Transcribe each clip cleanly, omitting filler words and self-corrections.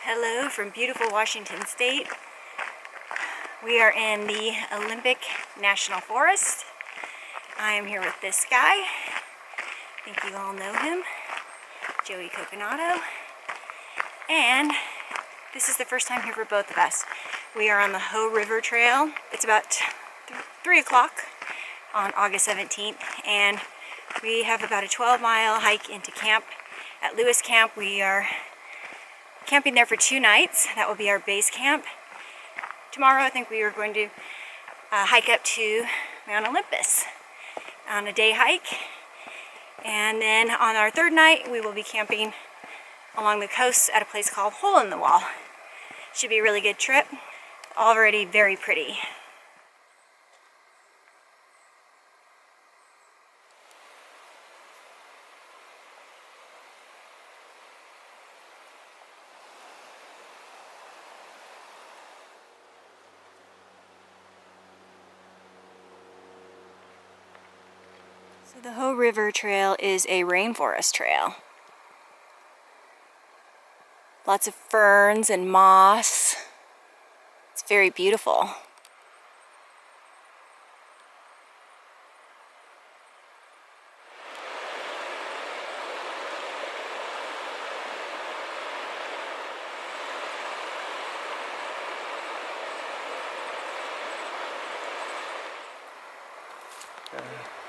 Hello from beautiful Washington State. We are in the Olympic National Forest. I am here with this guy. I think you all know him, Joey Coconato. And this is the first time here for both of us. We are on the Hoh River Trail. It's about 3 o'clock on August 17th, and we have about a 12-mile hike into camp at Lewis Camp. We are camping there for 2 nights. That will be our base camp. Tomorrow I think we are going to hike up to Mount Olympus on a day hike. And then on our 3rd night we will be camping along the coast at a place called Hole in the Wall. Should be a really good trip. Already very pretty. So the Hoh River Trail is a rainforest trail. Lots of ferns and moss. It's very beautiful.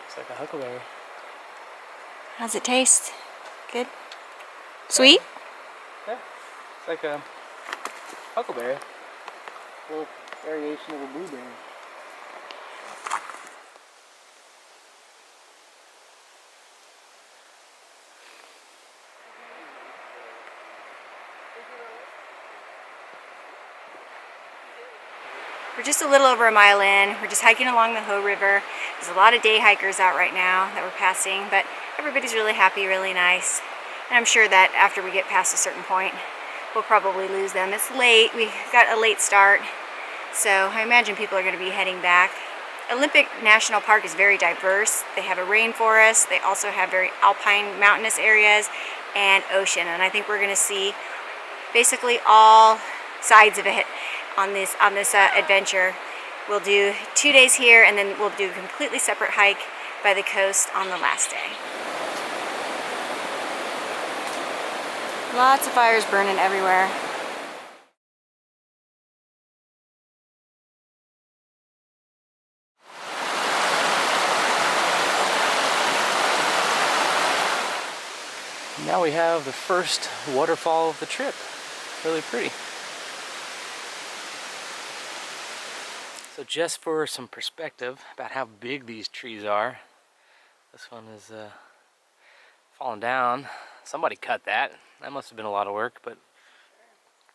It's like a huckleberry. How's it taste? Good? Sweet? Yeah, it's like a huckleberry. A little variation of a blueberry. We're just a little over a mile in. We're just hiking along the Hoh River. There's a lot of day hikers out right now that we're passing, but everybody's really happy, really nice. And I'm sure that after we get past a certain point, we'll probably lose them. It's late. We got a late start, so I imagine people are going to be heading back. Olympic National Park is very diverse. They have a rainforest. They also have very alpine, mountainous areas and ocean. And I think we're going to see basically all sides of it on this adventure. We'll do 2 days here, and then we'll do a completely separate hike by the coast on the last day. Lots of fires burning everywhere. Now we have the first waterfall of the trip. Really pretty. So just for some perspective about how big these trees are, this one is falling down. Somebody cut that. That must have been a lot of work, but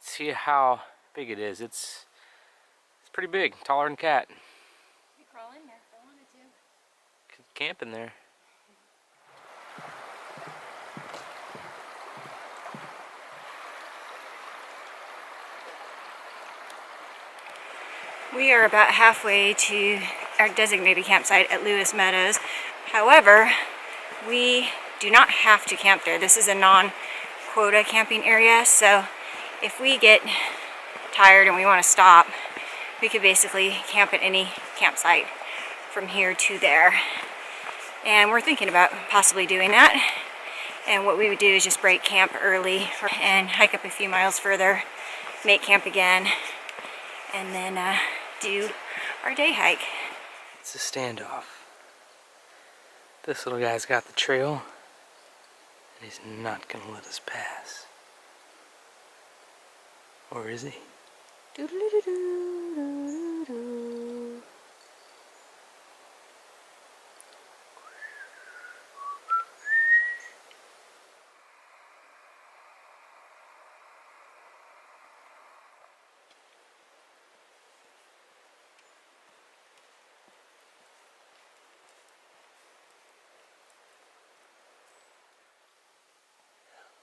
see how big it is. It's pretty big, taller than Cat. You crawl in there if I wanted to. Could camp in there. We are about halfway to our designated campsite at Lewis Meadows. However, we do not have to camp there. This is a non-quota camping area, so if we get tired and we want to stop, we could basically camp at any campsite from here to there. And we're thinking about possibly doing that. And what we would do is just break camp early and hike up a few miles further, make camp again, and then do our day hike. It's a standoff. This little guy's got the trail, and he's not gonna let us pass. Or is he?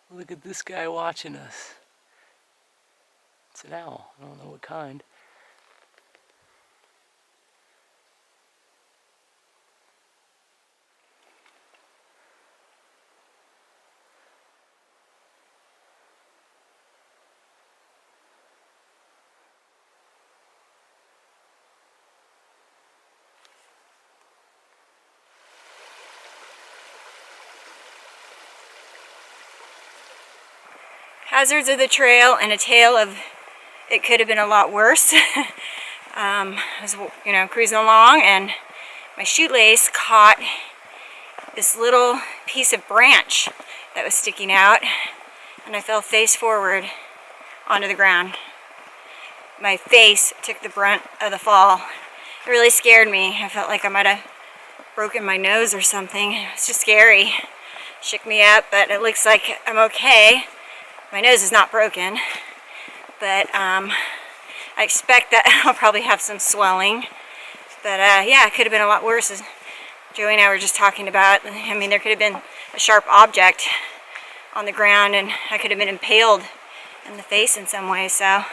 Look at this guy watching us. It's an owl. I don't know what kind. hazards of the trail and a tale of it could have been a lot worse. I was, cruising along, and my shoelace caught this little piece of branch that was sticking out, and I fell face forward onto the ground. My face took the brunt of the fall. It really scared me. I felt like I might have broken my nose or something. It was just scary. Shook me up, but it looks like I'm okay. My nose is not broken, but I expect that I'll probably have some swelling. But yeah, it could have been a lot worse, as Joey and I were just talking about. I mean, there could have been a sharp object on the ground, and I could have been impaled in the face in some way. So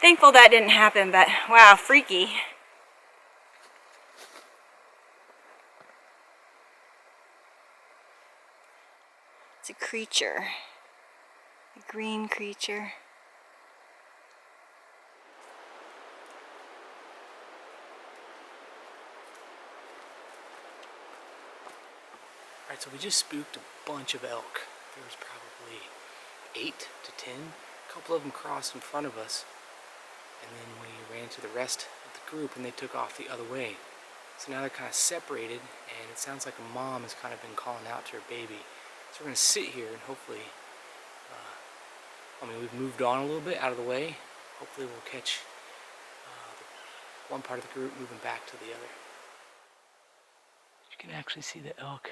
thankful that didn't happen, but wow, freaky. It's a creature, a green creature. Alright, so we just spooked a bunch of elk. There was probably 8 to 10. A couple of them crossed in front of us, and then we ran to the rest of the group and they took off the other way. So now they're kind of separated, and it sounds like a mom has kind of been calling out to her baby. So we're going to sit here and hopefully, we've moved on a little bit out of the way. Hopefully we'll catch one part of the group moving back to the other. You can actually see the elk.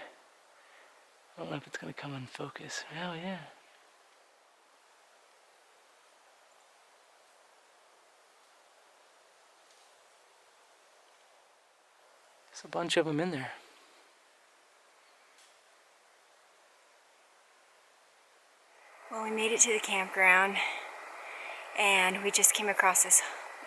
I don't know if it's going to come in focus. Oh yeah. There's a bunch of them in there. Well, we made it to the campground, and we just came across this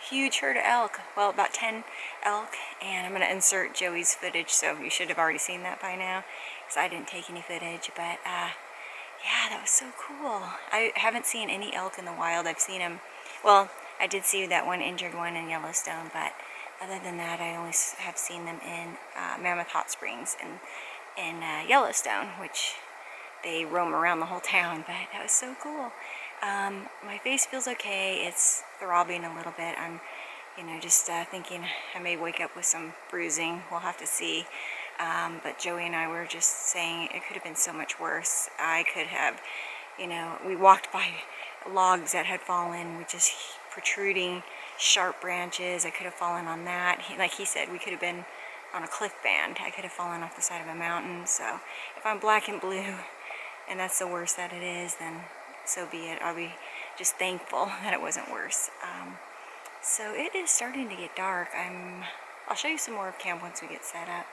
huge herd of elk. Well, about 10 elk, and I'm going to insert Joey's footage, so you should have already seen that by now, because I didn't take any footage. But yeah, that was so cool. I haven't seen any elk in the wild. I've seen them, well, I did see that one injured one in Yellowstone, but other than that, I only have seen them in Mammoth Hot Springs in Yellowstone, which they roam around the whole town. But that was so cool. My face feels okay. It's throbbing a little bit. I'm, just thinking I may wake up with some bruising. We'll have to see. But Joey and I were just saying it could have been so much worse. I could have, we walked by logs that had fallen with just protruding sharp branches. I could have fallen on that. Like he said, we could have been on a cliff band. I could have fallen off the side of a mountain. So if I'm black and blue, and that's the worst that it is, then so be it. I'll be just thankful that it wasn't worse. So it is starting to get dark. I'll show you some more of camp once we get set up.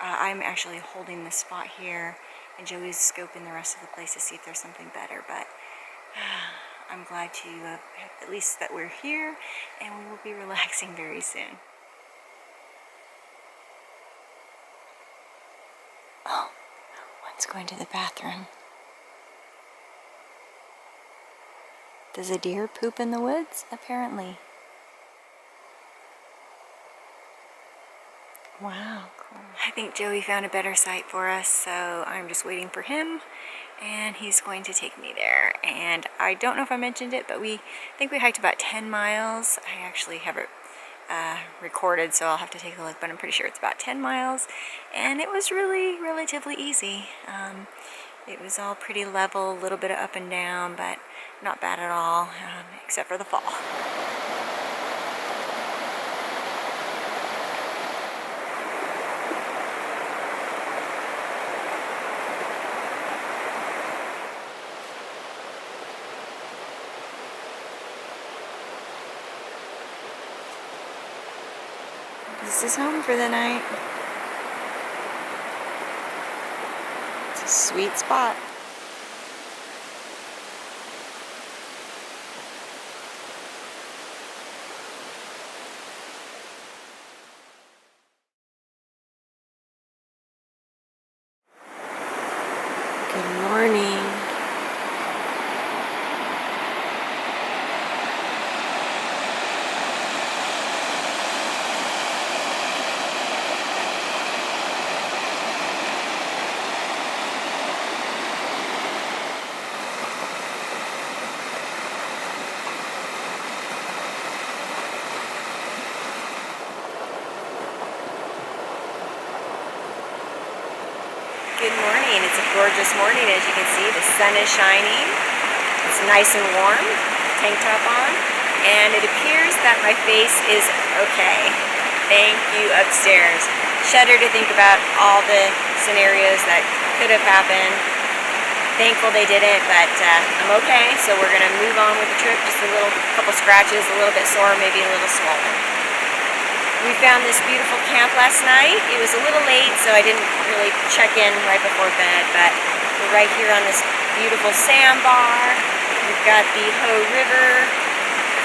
I'm actually holding this spot here, and Joey's scoping the rest of the place to see if there's something better. But I'm glad to at least that we're here, and we will be relaxing very soon. Oh, one's going to the bathroom. Does a deer poop in the woods? Apparently. Wow, cool. I think Joey found a better site for us, so I'm just waiting for him, and he's going to take me there. And I don't know if I mentioned it, but I think we hiked about 10 miles. I actually have it recorded, so I'll have to take a look, but I'm pretty sure it's about 10 miles, and it was really relatively easy. It was all pretty level, a little bit of up and down, but not bad at all, except for the fall. This is home for the night. It's a sweet spot. Good morning. mean, it's a gorgeous morning, as you can see. The sun is shining. It's nice and warm. Tank top on. And it appears that my face is okay. Thank you, upstairs. Shudder to think about all the scenarios that could have happened. Thankful they didn't, but I'm okay. So we're going to move on with the trip. Just a couple scratches, a little bit sore, maybe a little swollen. We found this beautiful camp last night. It was a little late, so I didn't really check in right before bed, but we're right here on this beautiful sandbar. We've got the Hoh River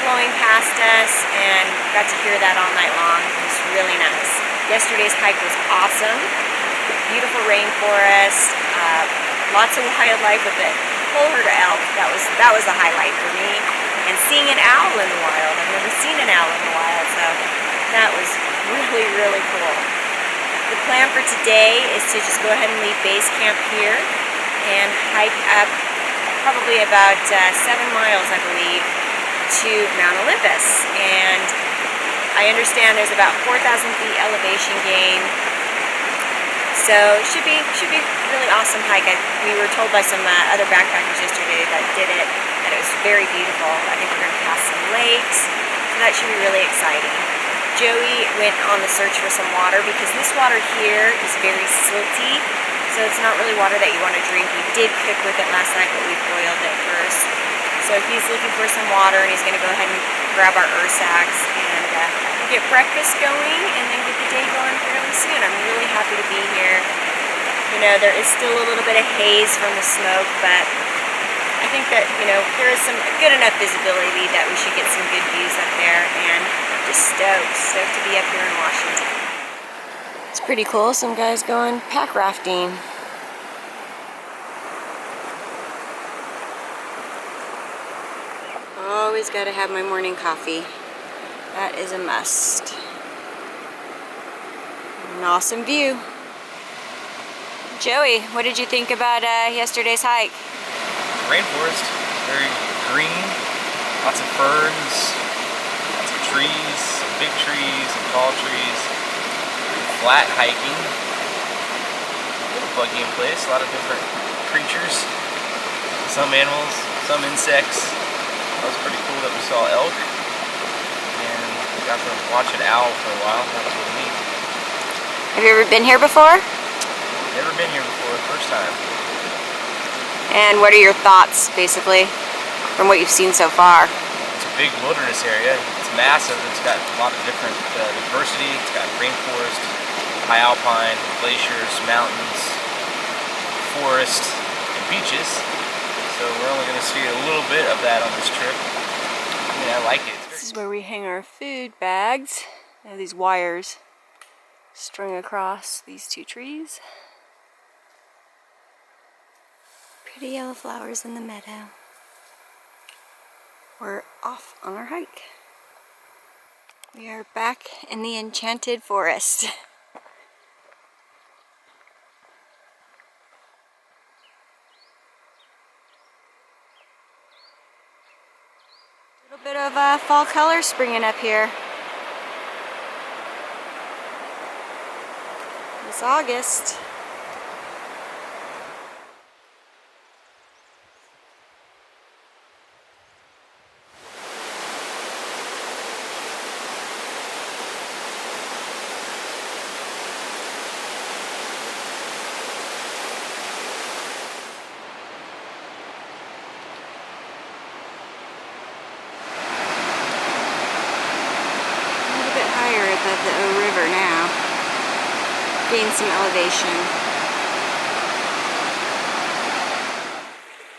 flowing past us, and got to hear that all night long. It was really nice. Yesterday's hike was awesome. Beautiful rainforest, lots of wildlife with a whole herd of elk. That was a highlight for me. And seeing an owl in the wild. I've never seen an owl in the wild, so that was really, really cool. The plan for today is to just go ahead and leave base camp here and hike up probably about 7 miles, I believe, to Mount Olympus. And I understand there's about 4,000 feet elevation gain. So it should be a really awesome hike. We were told by some other backpackers yesterday that did it, that it was very beautiful. I think we're going to pass some lakes, so that should be really exciting. Joey went on the search for some water because this water here is very silty, so it's not really water that you want to drink. We did cook with it last night, but we boiled it first. So he's looking for some water, and he's going to go ahead and grab our sacks and get breakfast going, and then get the day going fairly soon. I'm really happy to be here. You know, there is still a little bit of haze from the smoke, but I think that, you know, there is some good enough visibility that we should get some good views up there, and just stoked to be up here in Washington. It's pretty cool. Some guys going pack rafting. Always got to have my morning coffee. That is a must. An awesome view. Joey, what did you think about yesterday's hike? Rainforest, very green, lots of ferns, lots of trees, some big trees and tall trees, flat hiking, a little buggy in place, a lot of different creatures, some animals, some insects. That was pretty cool that we saw elk, and we got to watch an owl for a while. That was really neat. Have you ever been here before? Never been here before, first time. And what are your thoughts, basically, from what you've seen so far? It's a big wilderness area. It's massive. It's got a lot of different diversity. It's got rainforest, high alpine, glaciers, mountains, forest, and beaches. So we're only going to see a little bit of that on this trip. I mean, I like it. This is where we hang our food bags. They have these wires strung across these two trees. Pretty yellow flowers in the meadow. We're off on our hike. We are back in the enchanted forest. A little bit of fall color springing up here. It's August. Above the Hoh River now. Gain some elevation.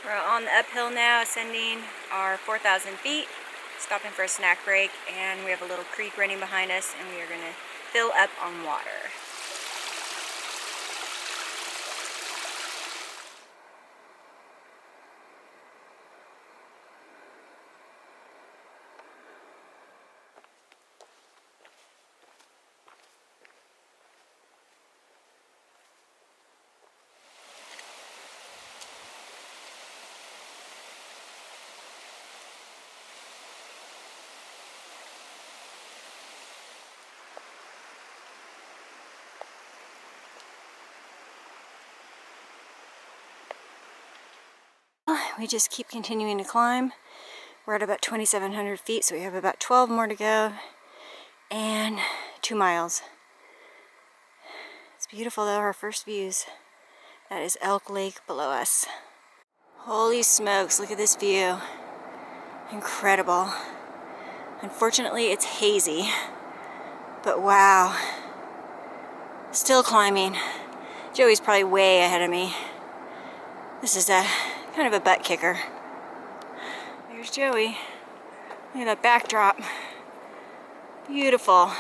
We're on the uphill now, ascending our 4,000 feet, stopping for a snack break, and we have a little creek running behind us, and we are going to fill up on water. we just keep continuing to climb. We're at about 2,700 feet, so we have about 12 more to go, and 2 miles. It's beautiful though, our first views. That is Elk Lake below us. Holy smokes, look at this view. Incredible. Unfortunately, it's hazy, but wow. Still climbing. Joey's probably way ahead of me. This is a kind of a butt kicker. There's Joey. Look at that backdrop. Beautiful.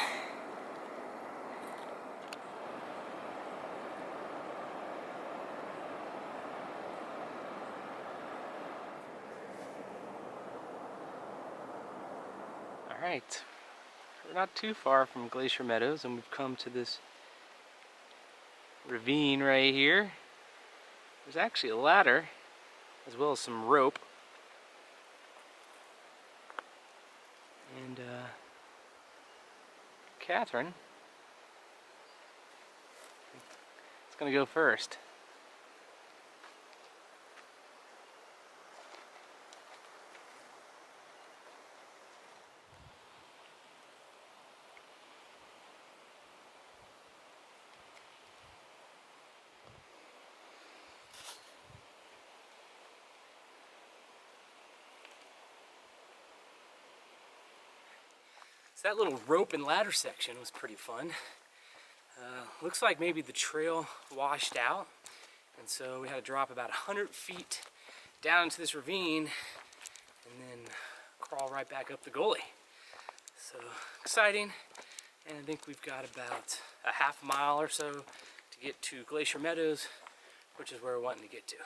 Alright, we're not too far from Glacier Meadows, and we've come to this ravine right here. There's actually a ladder, as well as some rope. And Catherine is going to go first. So that little rope and ladder section was pretty fun. Looks like maybe the trail washed out, and so we had to drop about 100 feet down into this ravine and then crawl right back up the gully. So exciting, and I think we've got about a half mile or so to get to Glacier Meadows, which is where we're wanting to get to.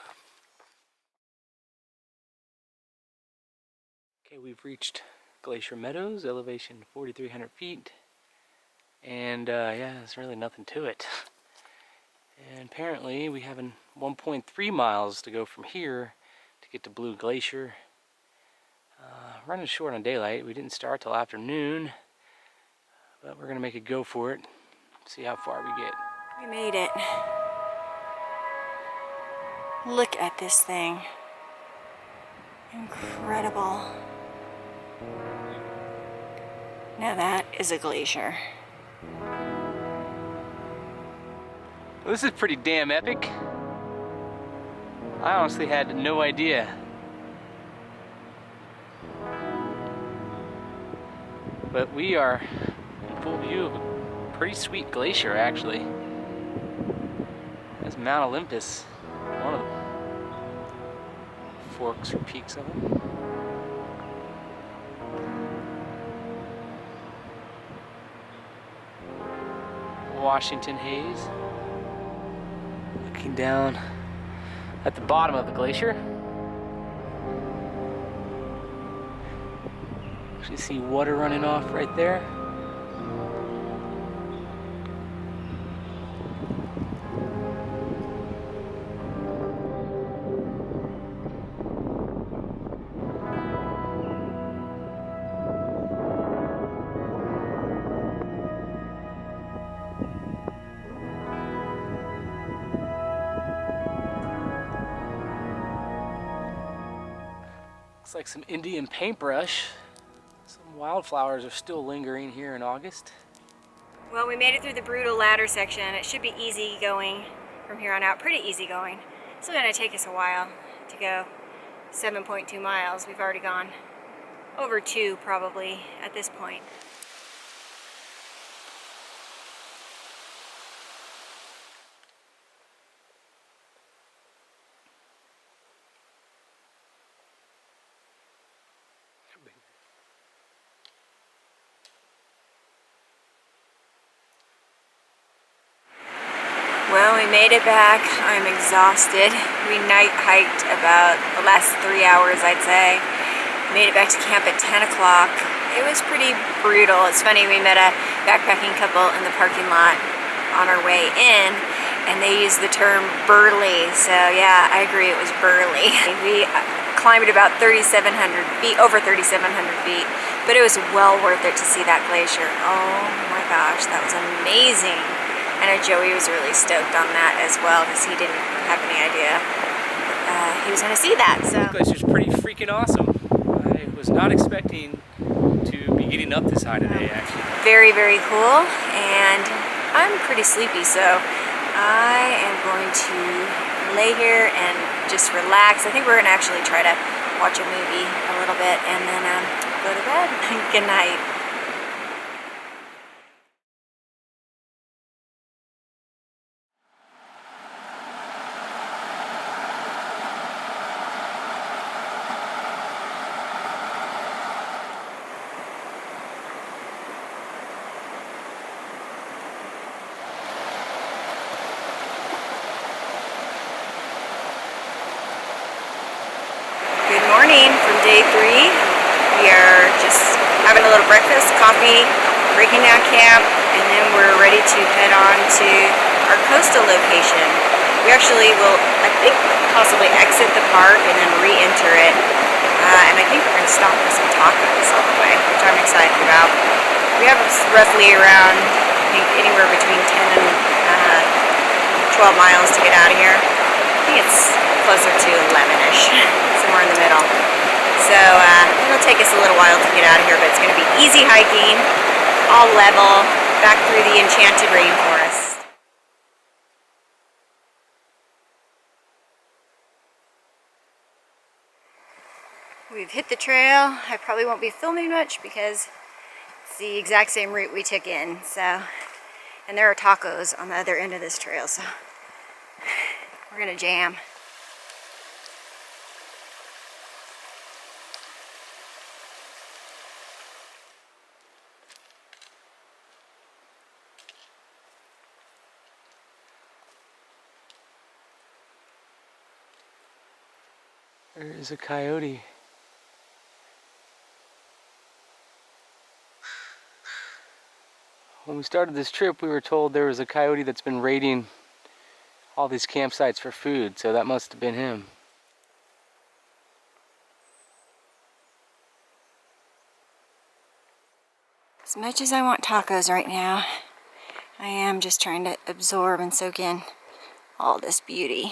Okay, we've reached Glacier Meadows, elevation 4,300 feet, and yeah, there's really nothing to it. And apparently we have 1.3 miles to go from here to get to Blue Glacier. Running short on daylight. We didn't start till afternoon, but we're gonna make a go for it, see how far we get. We made it. Look at this thing. Incredible. Now that is a glacier. Well, this is pretty damn epic. I honestly had no idea. But we are in full view of a pretty sweet glacier, actually. That's Mount Olympus, one of the forks or peaks of it. Washington haze. Looking down at the bottom of the glacier. Actually see water running off right there. Looks like some Indian paintbrush. Some wildflowers are still lingering here in August. Well, we made it through the brutal ladder section. It should be easy going from here on out, pretty easy going. It's still gonna take us a while to go 7.2 miles. We've already gone over 2 probably at this point. Well, we made it back. I'm exhausted. We night hiked about the last 3 hours, I'd say. Made it back to camp at 10 o'clock. It was pretty brutal. It's funny, we met a backpacking couple in the parking lot on our way in, and they used the term burly. So yeah, I agree, it was burly. We climbed about 3,700 feet, over 3,700 feet, but it was well worth it to see that glacier. Oh my gosh, that was amazing. I know Joey was really stoked on that as well because he didn't have any idea he was going to see that. So This glacier's pretty freaking awesome. I was not expecting to be getting up this high today, actually. Very, very cool, and I'm pretty sleepy, so I am going to lay here and just relax. I think we're going to actually try to watch a movie a little bit and then go to bed. Good night. Good morning from day 3. We are just having a little breakfast, coffee, breaking down camp, and then we're ready to head on to our coastal location. We actually will, I think, possibly exit the park and then re-enter it. And I think we're going to stop for some tacos on the way, which I'm excited about. We have roughly around, I think, anywhere between 10 and 12 miles to get out of here. I think it's closer to 11-ish, somewhere in the middle. So it'll take us a little while to get out of here, but it's going to be easy hiking, all level, back through the enchanted rainforest. We've hit the trail. I probably won't be filming much because it's the exact same route we took in. So, and there are tacos on the other end of this trail, so we're gonna jam. There is a coyote. When we started this trip, we were told there was a coyote that's been raiding all these campsites for food, so that must have been him. As much as I want tacos right now, I am just trying to absorb and soak in all this beauty.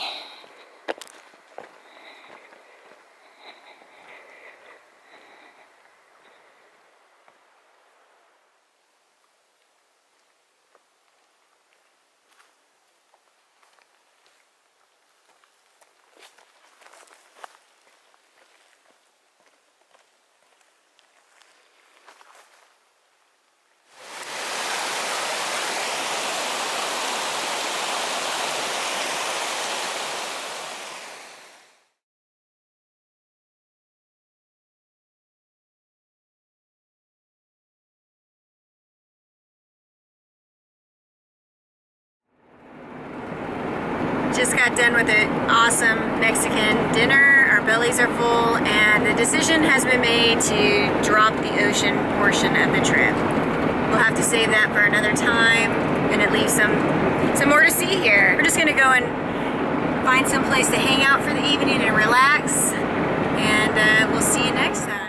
Just got done with an awesome Mexican dinner. Our bellies are full, and the decision has been made to drop the ocean portion of the trip. We'll have to save that for another time, and it leaves some more to see here. We're just gonna go and find some place to hang out for the evening and relax, and we'll see you next time.